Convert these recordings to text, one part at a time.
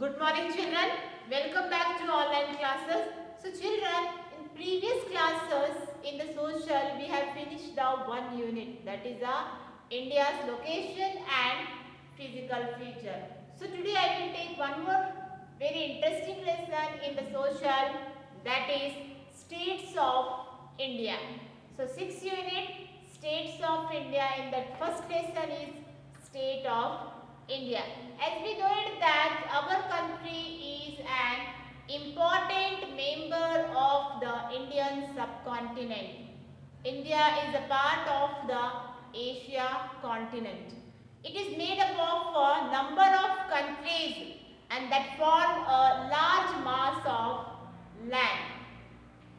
Good morning children. Welcome back to online classes. So children, in previous classes in the social we have finished the one unit, that is India's location and physical feature. So today I will take one more very interesting lesson in the social, that is states of India. So 6th unit states of India. In that first lesson is state of India. As we know it that our country is an important member of the Indian subcontinent. India is a part of the Asia continent. It is made up of a number of countries and that form a large mass of land.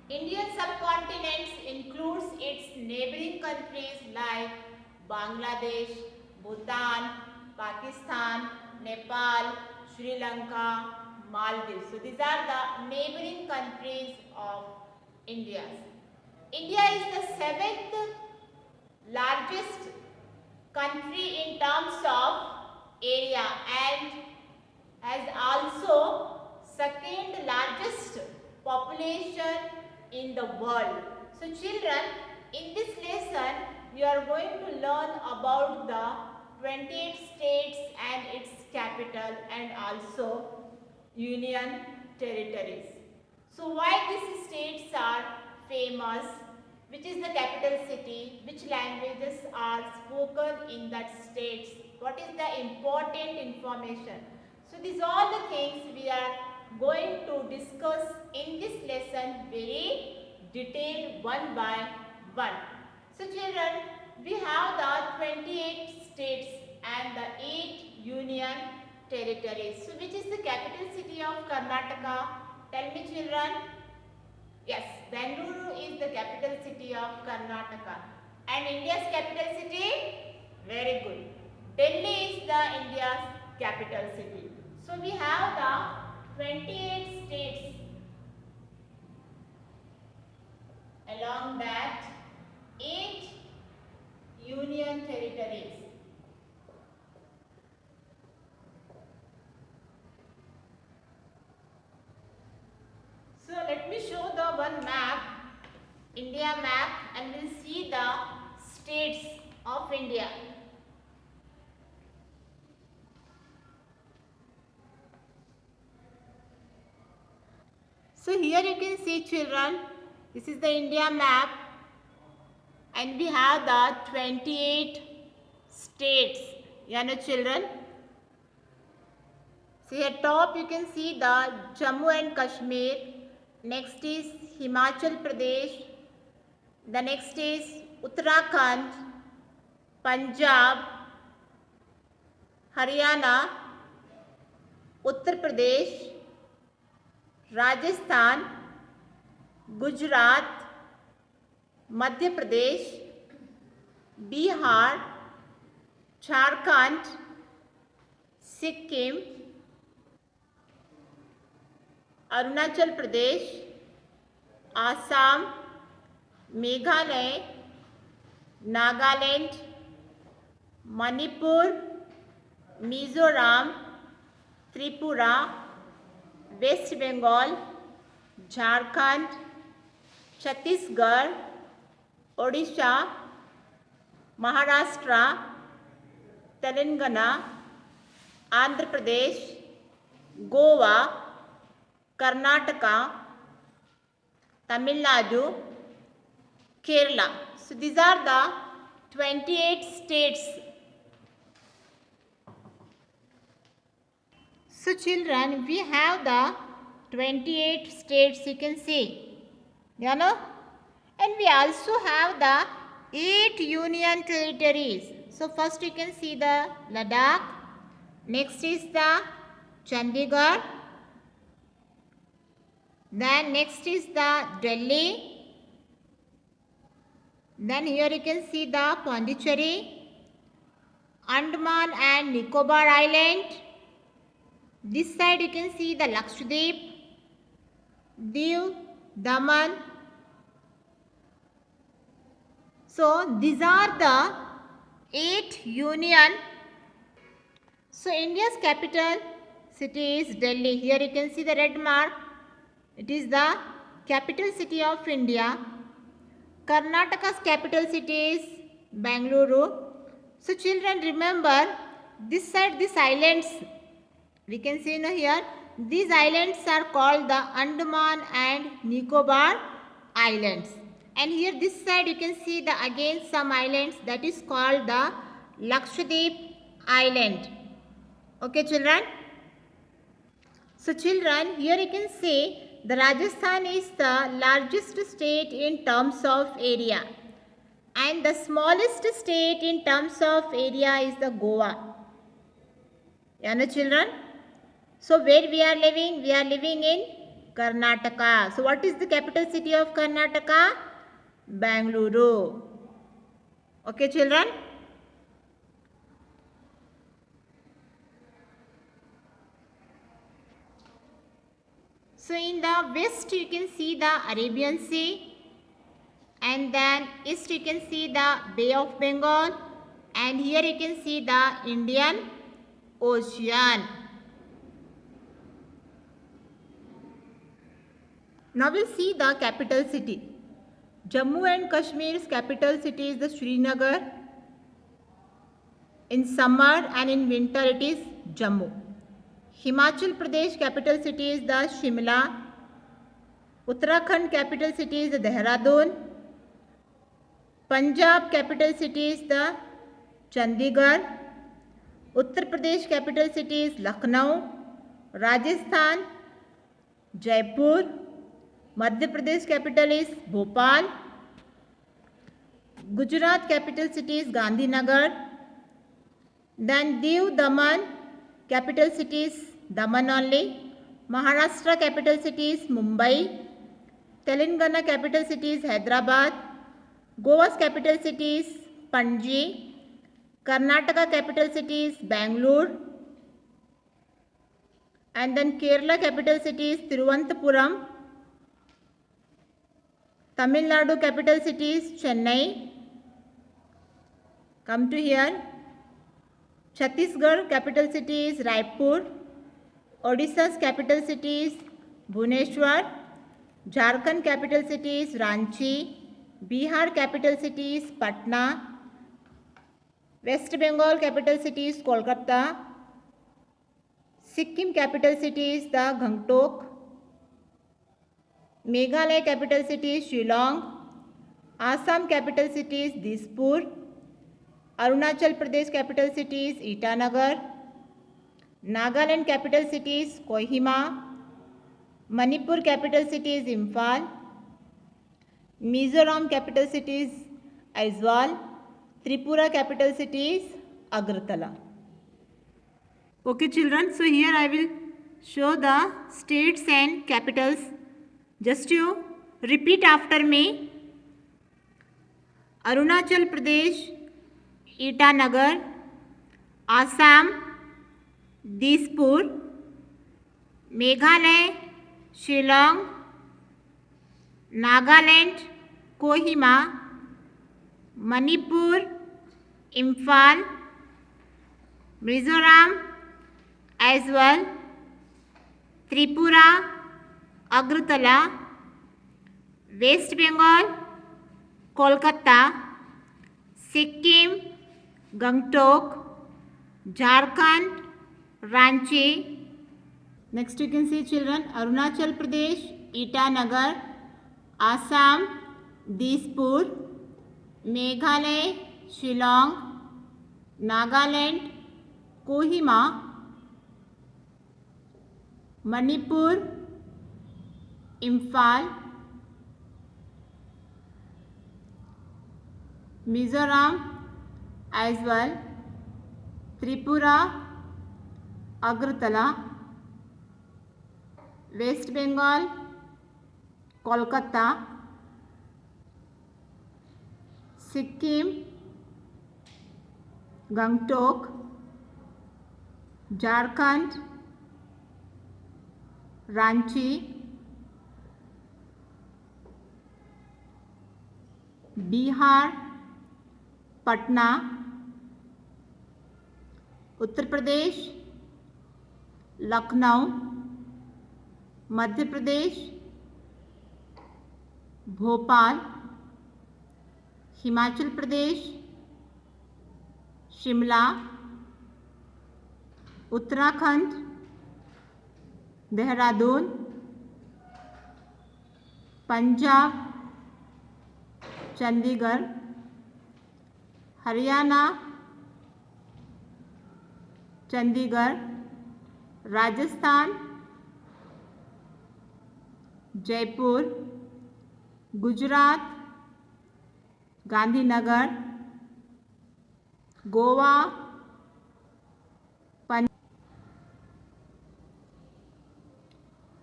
Indian subcontinent includes its neighboring countries like Bangladesh, Bhutan, Pakistan, Nepal, Sri Lanka, Maldives. So these are the neighboring countries of India. India is the 7th largest country in terms of area and has also 2nd largest population in the world. So children, in this lesson we are going to learn about the 28 states and its capital and also union territories. So why these states are famous, which is the capital city, which languages are spoken in that states, what is the important information. So these are all the things we are going to discuss in this lesson very detailed one by one. So children, we have the 28 states and the 8 union territories. So which is the capital city of Karnataka? Tell me children. Yes, Bengaluru is the capital city of Karnataka. And India's capital city? Very good. Delhi is the India's capital city. So we have the 28 states. Along that 8 union territories. So let me show the one map, India map, and we'll see the states of India. So here you can see children, this is the India map and we have the 28 states, you know children. So here top you can see the Jammu and Kashmir, next is Himachal Pradesh, the next is Uttarakhand, Punjab, Haryana, Uttar Pradesh, Rajasthan, Gujarat, Madhya Pradesh, Bihar, Jharkhand, Sikkim, Arunachal Pradesh, Assam, Meghalaya, Nagaland, Manipur, Mizoram, Tripura, West Bengal, Jharkhand, Chhattisgarh, Odisha, Maharashtra, Telangana, Andhra Pradesh, Goa, Karnataka, Tamil Nadu, Kerala. So these are the 28 states. So children, we have the 28 states, you can see, you know, and we also have the 8 union territories. So first you can see the Ladakh, next is the Chandigarh, then next is the Delhi, then here you can see the Pondicherry, Andaman and Nicobar Island. This side you can see the Lakshadweep, Diu, Daman. So these are the 8 union. So India's capital city is Delhi. Here you can see the red mark. It is the capital city of India. Karnataka's capital city is Bangalore. So children, remember this side, these islands, we can see here, these islands are called the Andaman and Nicobar Islands. And here this side you can see the again some islands, that is called the Lakshadweep Island. Okay children. So children, here you can see the Rajasthan is the largest state in terms of area, and the smallest state in terms of area is the Goa. You know children? So where we are living? We are living in Karnataka. So what is the capital city of Karnataka? Bangalore. Okay children? So in the west you can see the Arabian Sea, and then east you can see the Bay of Bengal, and here you can see the Indian Ocean. Now we'll see the capital city. Jammu and Kashmir's capital city is the Srinagar. In summer and in winter it is Jammu. Himachal Pradesh capital city is the Shimla. Uttarakhand capital city is the Dehradun. Punjab capital city is the Chandigarh. Uttar Pradesh capital city is Lucknow. Rajasthan, Jaipur. Madhya Pradesh capital is Bhopal. Gujarat capital city is Gandhinagar. Then Diu Daman capital city is Daman only. Maharashtra capital city is Mumbai. Telangana capital city is Hyderabad. Goa's capital city is Panji. Karnataka capital city is Bangalore. And then Kerala capital city is Thiruvananthapuram. Tamil Nadu capital city is Chennai. Come to here. Chhattisgarh capital city is Raipur. Odisha's capital city is Bhubaneswar. Jharkhand capital city is Ranchi. Bihar capital city is Patna. West Bengal capital city is Kolkata. Sikkim capital city is the Gangtok. Meghalaya capital city is Shillong. Assam capital city is Dispur. Arunachal Pradesh capital city is Itanagar. Nagaland capital city is Kohima. Manipur capital city is Imphal. Mizoram capital city is Aizawl. Tripura capital city is Agartala. Okay children, so here I will show the states and capitals. Just you repeat after me. Arunachal Pradesh, Itanagar. Assam, Dispur. Meghalaya, Shillong. Nagaland, Kohima. Manipur, Imphal. Mizoram, Aizawl. Tripura, Agartala. West Bengal, Kolkata. Sikkim, Gangtok. Jharkhand, Ranchi. Next you can see children, Arunachal Pradesh, Itanagar. Assam, Dispur. Meghalaya, Shillong. Nagaland, Kohima. Manipur, Imphal. Mizoram, Aizawl. Tripura, Agartala. West Bengal, Kolkata. Sikkim, Gangtok. Jharkhand, Ranchi. Bihar, Patna. Uttar Pradesh, Lucknow Madhya Pradesh, Bhopal Himachal Pradesh, Shimla Uttarakhand, Dehradun Punjab, Chandigarh Haryana, Chandigarh Rajasthan, Jaipur Gujarat, Gandhinagar Goa,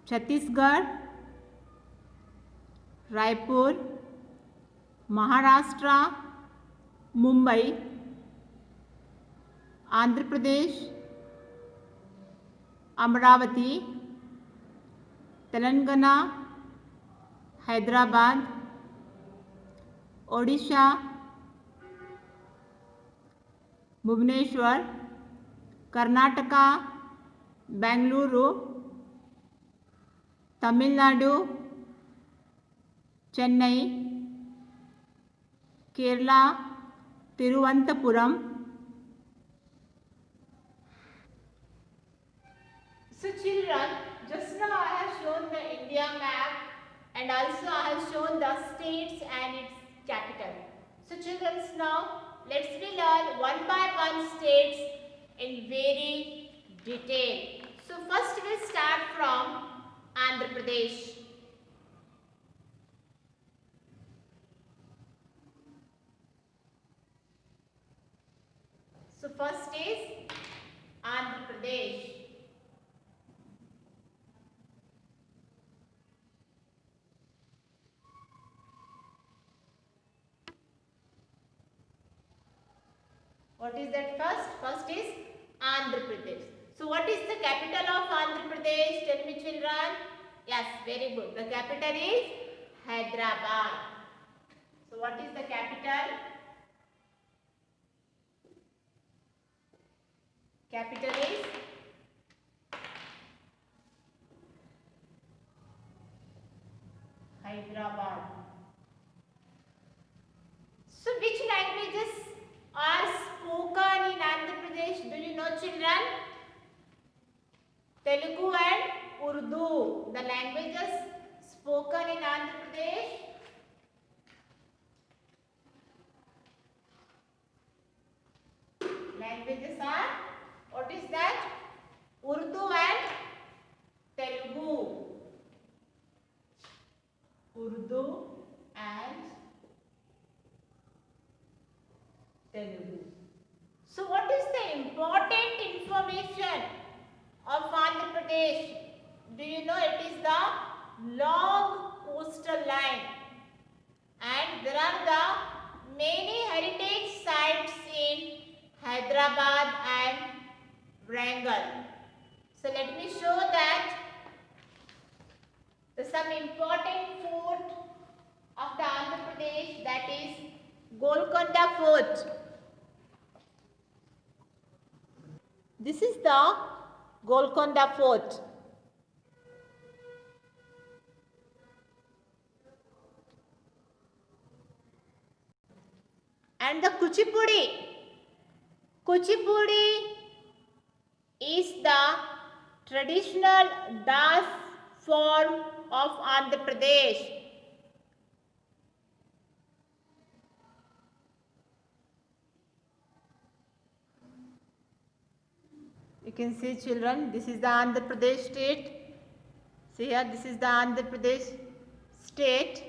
Chhattisgarh, Raipur, Maharashtra, Mumbai, Andhra Pradesh, Amravati, Telangana, Hyderabad, Odisha, Bhubaneswar, Karnataka, Bengaluru, Tamil Nadu, Chennai, Kerala, Thiruvananthapuram. So children, just now I have shown the India map and also I have shown the states and its capital. So children, now let's learn one by one states in very detail. So first we'll start from Andhra Pradesh. So first is Andhra Pradesh. What is that first? First is Andhra Pradesh. So what is the capital of Andhra Pradesh? Tell me children. Yes, very good. The capital is Hyderabad. So what is the capital? Capital is Hyderabad. So which languages are spoken in Andhra Pradesh? Do you know children? Telugu and Urdu. The languages spoken in Andhra Pradesh. Languages are, what is that? Urdu and Telugu. Urdu and Telugu. So what is the important information of Andhra Pradesh? Do you know it is the long coastal line and there are the many heritage sites in Hyderabad and Warangal. So let me show that some important fort of the Andhra Pradesh, that is Golconda Fort. This is the Golconda Fort. And the Kuchipudi. Kuchipudi is the traditional dance form of Andhra Pradesh. You can see children, this is the Andhra Pradesh state. See here, this is the Andhra Pradesh state.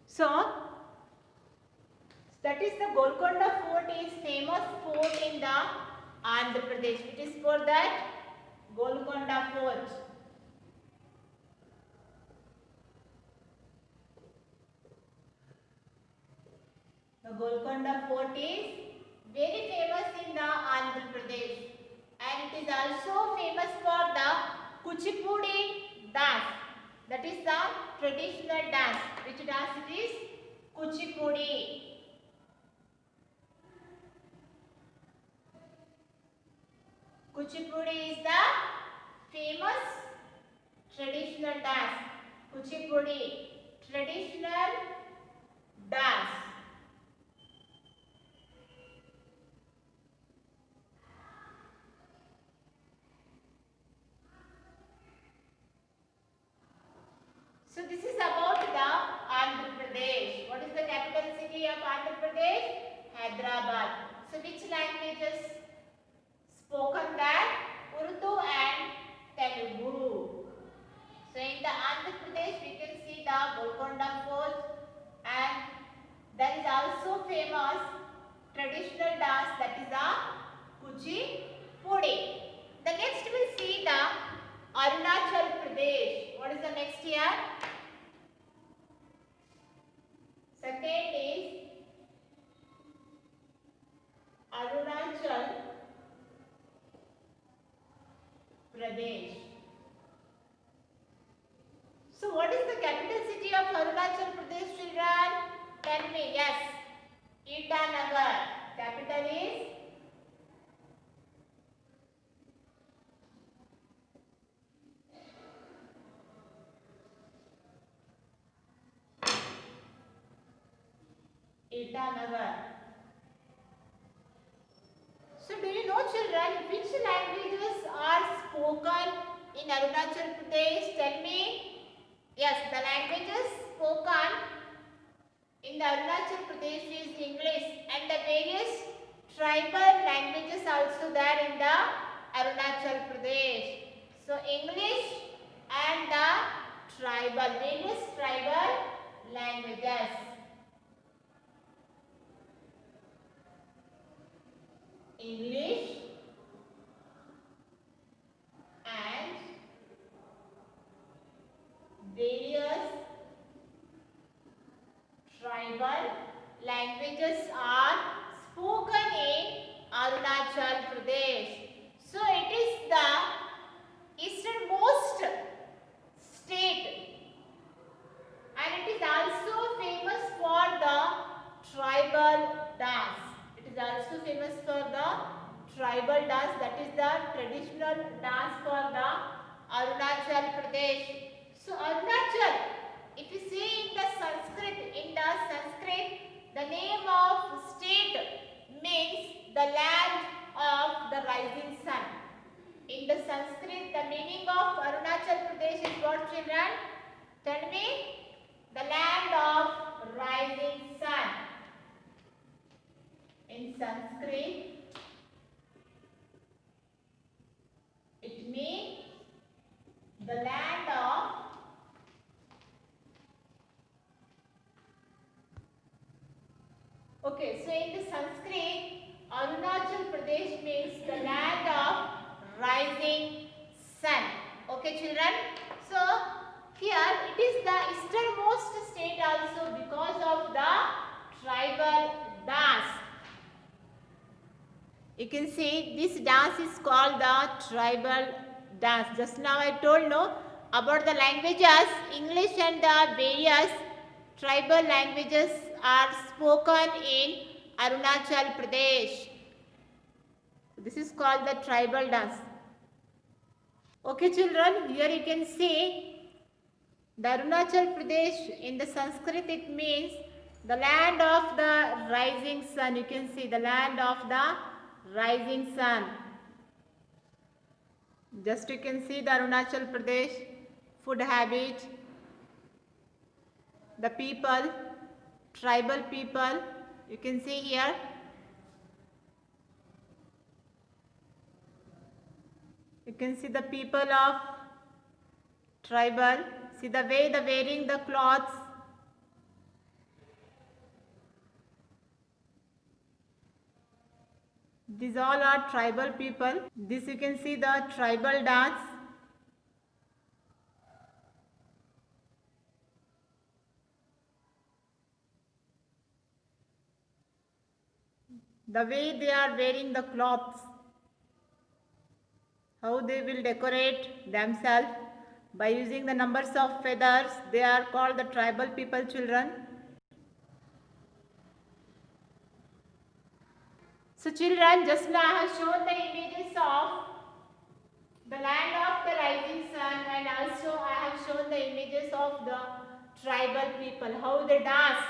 So, that is the Golconda Fort is famous fort in the Andhra Pradesh. It is for that Golconda Fort. The Golconda Fort is very famous in the Andhra Pradesh and it is also famous for the Kuchipudi dance. That is the traditional dance. Which dance it is? Kuchipudi. Kuchipudi is the famous traditional dance. Kuchipudi, traditional dance. So this is about the Andhra Pradesh. What is the capital city of Andhra Pradesh? Hyderabad. So which languages spoken there? Urdu and Telugu. So in the Andhra Pradesh we can see the Golconda Fort, and there is also famous traditional dance, that is the Kuchipudi. The next we will see the Arunachal Pradesh. What is the next here? Second is Arunachal Pradesh. So what is the capital city of Arunachal Pradesh, children? Tell me. Yes, Itanagar. Capital is Itanagar. So do you know, children, which languages are spoken in Arunachal Pradesh? Tell me. Yes, the languages spoken in the Arunachal Pradesh is English, and the various tribal languages also there in the Arunachal Pradesh. So English and the various tribal languages. English and various tribal languages are spoken in Arunachal Pradesh. So it is the easternmost state, and it is also famous for the tribal dance. It is also famous for the tribal dance, that is the traditional dance for the Arunachal Pradesh. So Arunachal, if you see in the Sanskrit, the name of state means the land of the rising sun. In the Sanskrit, the meaning of Arunachal Pradesh is what, children? Tell me. The land of rising sun. In Sanskrit, it means the land of Okay, so in the Sanskrit, Arunachal Pradesh means the land of rising sun. Okay, children. So here it is the easternmost state also because of the tribal dance. You can see this dance is called the tribal dance. Just now I told about the languages. English and the various tribal languages are spoken in Arunachal Pradesh. This is called the tribal dance. Okay, children, here you can see the Arunachal Pradesh. In the Sanskrit it means the land of the rising sun. You can see the land of the rising sun. Just you can see the Arunachal Pradesh food habit, the people, tribal people. You can see here. You can see the people of tribal. See the way they wearing the clothes. These all are tribal people. This you can see the tribal dance. The way they are wearing the clothes, how they will decorate themselves by using the numbers of feathers. They are called the tribal people, children. So children, just now I have shown the images of the land of the rising sun, and also I have shown the images of the tribal people, how they dance.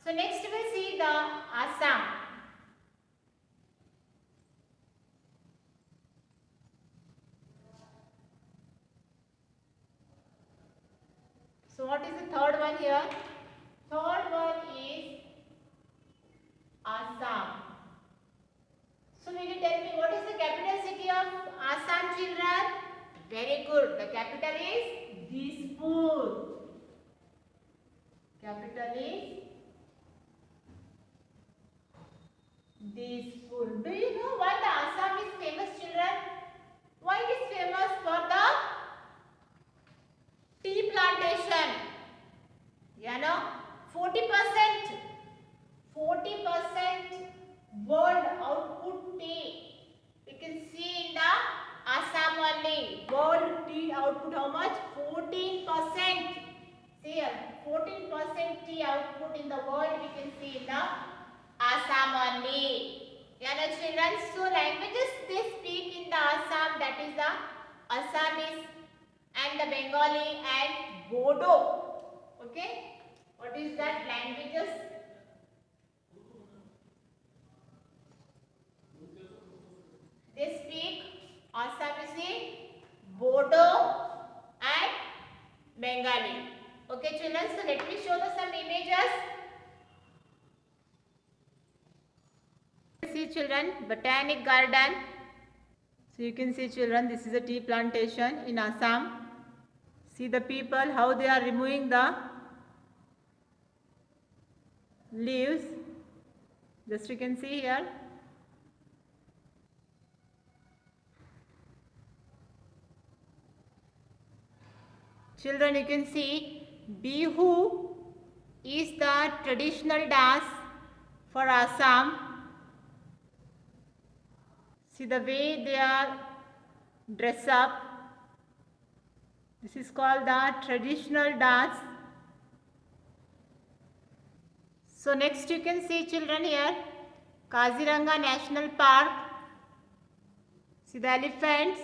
So next we will see the Assam. So what is the third one here? Third one is Assam. So will you tell me what is the capital city of Assam, children? Very good. The capital is Dispur. Capital is Dispur. Do you know why the Assam is famous, children? Why it is famous? For the tea plantation. You know, 40% world output tea. You can see in the Assam only. World tea output how much? 14%. See here, 14% tea output in the world we can see in the Assam only. You know children, so languages they speak in the Assam, that is the Assamese and the Bengali and Bodo. Okay, what is that languages? They speak Assamese, Bodo and Bengali. Okay children, so let me show you some images. See children, botanic garden. So you can see children, this is a tea plantation in Assam. See the people how they are removing the leaves. Just you can see here. Children, you can see Bihu is the traditional dance for Assam. See the way they are dressed up. This is called the traditional dance. So next you can see children here, Kaziranga National Park. See the elephants.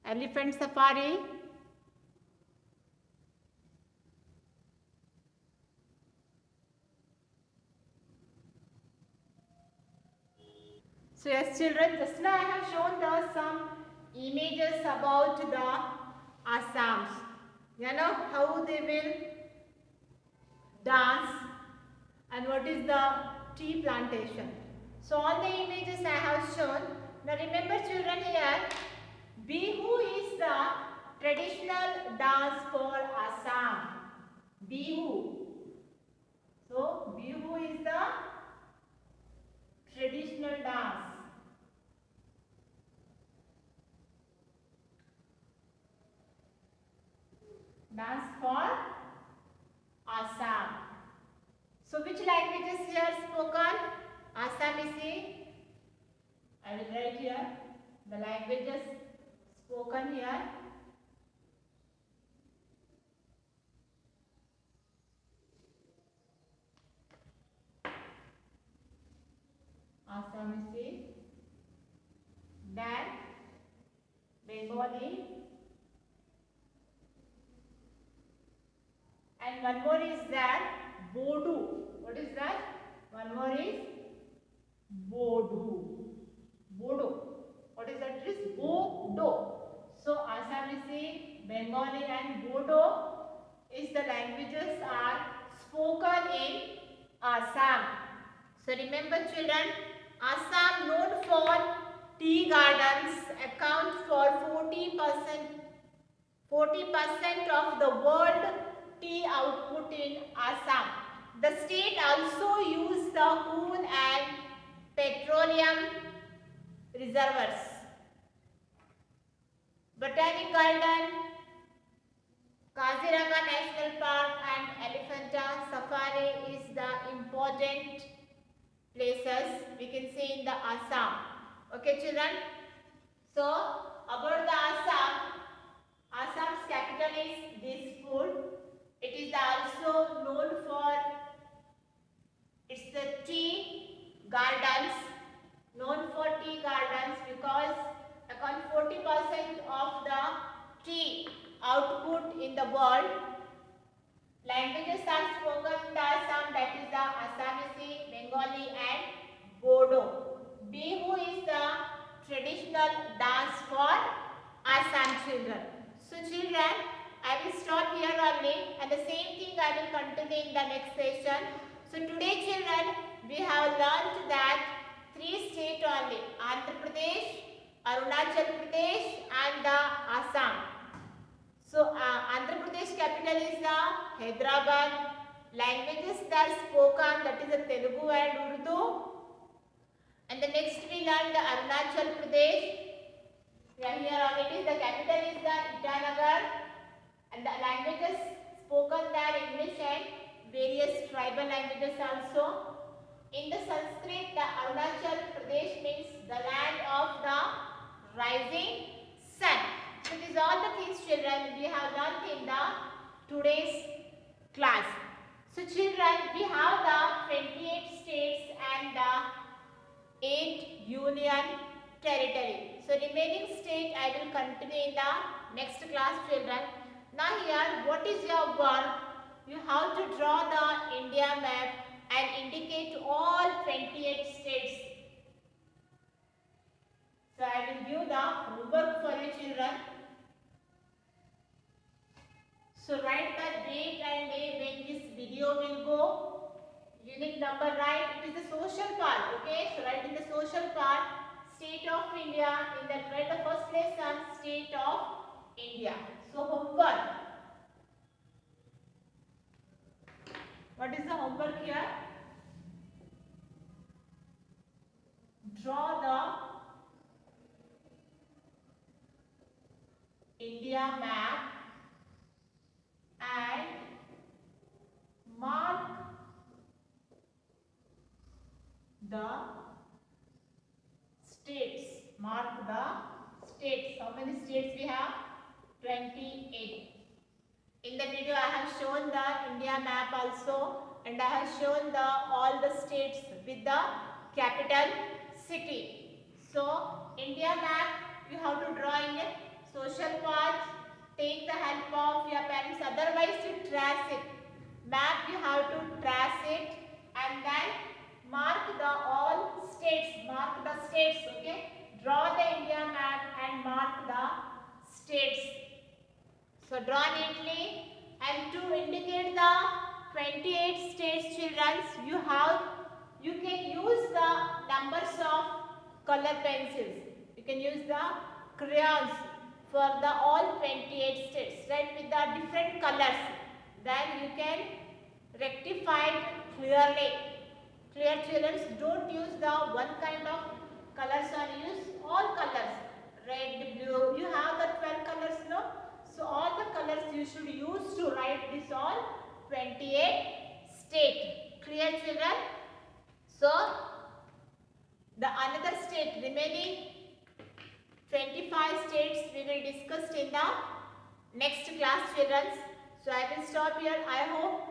Elephant safari. So yes children, just now I have shown some images about the Assams. You know how they will dance and what is the tea plantation. So all the images I have shown. Now remember children here, Bihu is the traditional dance for Assam. Bihu. So Bihu is the traditional dance. Dance for Assam. So which languages here spoken? Assamese. I will write here the languages spoken here. Assamese, then Bengali, and one more is that Bodo. What is that? One more is Bodo. Bodo. What is that? It is Bodo. So Assamese, Bengali and Bodo is the languages are spoken in Assam. So remember children, Assam known for tea gardens account for 40% of the world tea output in Assam. The state also use the coal and petroleum reservoirs. Botanic garden, Kaziranga National Park and Elephanta Safari is the important places we can see in the Assam. Okay children. So about the Assam, Assam's capital is Dispur. It is also known for its the tea gardens, known for tea gardens because around 40% of the tea output in the world. Languages are spoken in the Assam, that is the Assamese, Bengali and Bodo. Bihu is the traditional dance for Assam children. So children, I will stop here only and the same thing I will continue in the next session. So today children, we have learnt that 3 states only, Andhra Pradesh, Arunachal Pradesh and the Assam. So Andhra Pradesh capital is the Hyderabad. Languages that are spoken, that is the Telugu and Urdu. And the next we learned the Arunachal Pradesh. Here on it is the capital is the Itanagar. And the languages spoken there English and various tribal languages also. In the Sanskrit, the Arunachal Pradesh means the land of the rising sun. So these are the things children we have learned in the today's class. So children, we have the 28 states and the 8 union territory. So remaining state I will continue in the next class children. Now here what is your work? You have to draw the India map and indicate all 28 states. So I will give the homework for you children. So write the date and day when this video will go. Unit number write. It is the social part. Okay. So write in the social part. State of India. In that write the first lesson. State of India. So homework. What is the homework here? Draw the India map and mark the states. Mark the states. How many states we have? 28. In the video I have shown the India map also and I have shown the all the states with the capital city. So India map you have to draw in a social part. Take the help of your parents, otherwise you trace it. Map you have to trace it and then mark the all states. Mark the states, okay. Draw the India map and mark the states. So draw neatly and to indicate the 28 states children, you can use the numbers of color pencils. You can use the crayons for the all 28 states, right, with the different colors. Then you can rectify it clearly. Clear children, don't use the one kind of colors or use all colors. Red, blue, you have the 12 colors, no? So all the colors you should use to write this all 28 state. Clear children? So the another state remaining 25 states we will discuss in the next class children. So I will stop here. I hope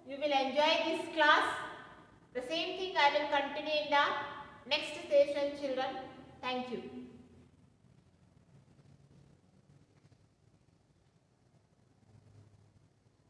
you will enjoy this class. The same thing I will continue in the next session children. Thank you.